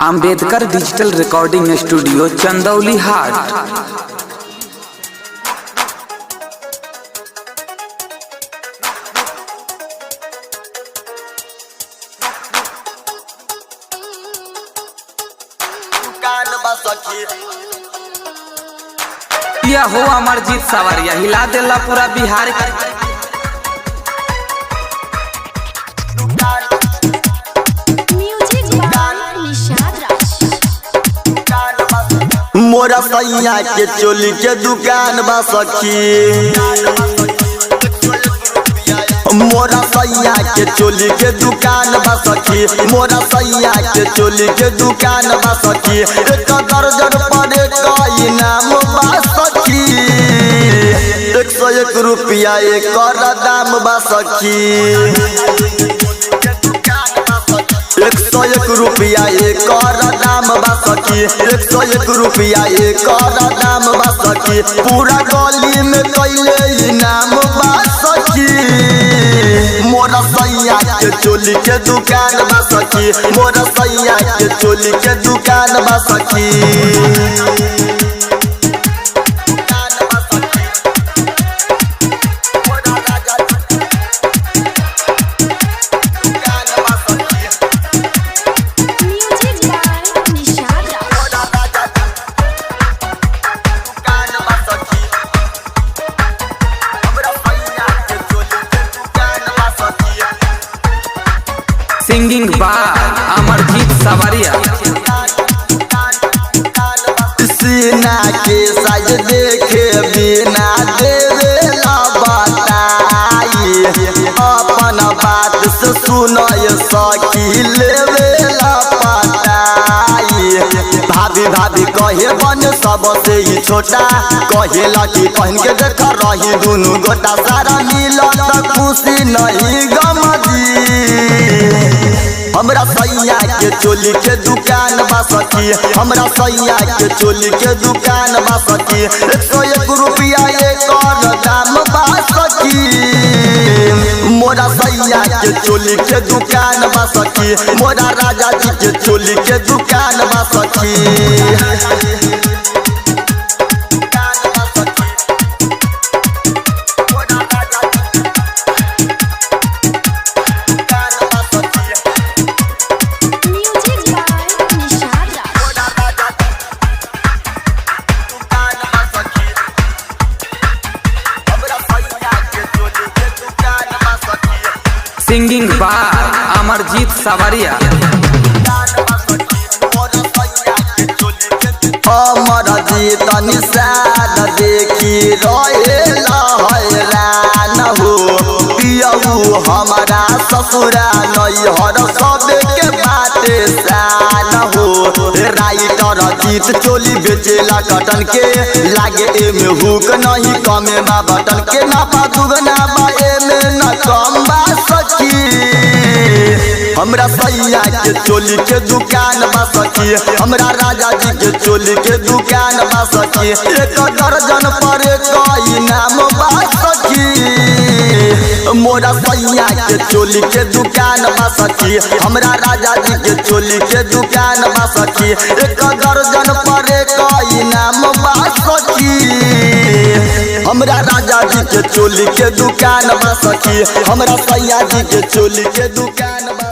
Ambedkar digital recording studio Chandauli हाट। यह हो अमरजीत सवारिया हिला देला पूरा बिहार। मोरा सैया के चोली के दुकान बा सखी, मोरा सैया के चोली के दुकान बा सखी, मोरा सैया के चोली के दुकान बा सखी। एक दर्जन पर कई नाम बा सखी, 101 रुपया एक दाम बा सखी। 101 रुपया एक दाम बा सखी, 101 रुपया एक दाम बा सखी। पूरा गली में कैले इनाम बा सखी। मोरा सैया के चोली के दुकान बा सखी, मोरा सैया के चोली के दुकान बा सखी। सिंगिंग बाय अमरजीत सवारिया। सीना के साज देखे बिना देवेला बताई, अपन बात से सुनय सखी लेवेला पटाई। भाभी भाभी कहे बन सबसे ही छोटा, कहेला कि पहन के देख रही दुनू गोटा। सारा मिलत खुशी नहीं गमदी। हमरा सैया के चोली के दुकान बा सखी, हमरा सैया के चोली के दुकान बा सखी। 101 रुपया एक दाम बा सखी। मोरा सैया के चोली के दुकान बा सखी, मोरा राजा जी के चोली के दुकान बा सखी। सिंगिंग बाय अमरजीत सवारिया। अमरजीत निषाद देखी रहेला हैरान हो। पियऊ हमारा ससुरा नैहर सबे के बाते शान हो। राइटर जीत चोली बेचेला कटन के, लागे एमे हुक नहीं कमे बा बटन के। नापा दुगना बा एमे न कम बा सखी। हमरा सैया के चोली के दुकान बा सखी, हमरा राजा जी के चोली के दुकान बा सखी। एक दर्जन पर कई नाम बा सखी। मोरा सैया के चोली के दुकान बा सखी, हमरा राजा जी के चोली के दुकान बा सखी। एक दर्जन पर कई नाम बा सखी। हमरा राजा जी के चोली के दुकान बा सखी, हमरा सैया जी के चोली के दुकान बा।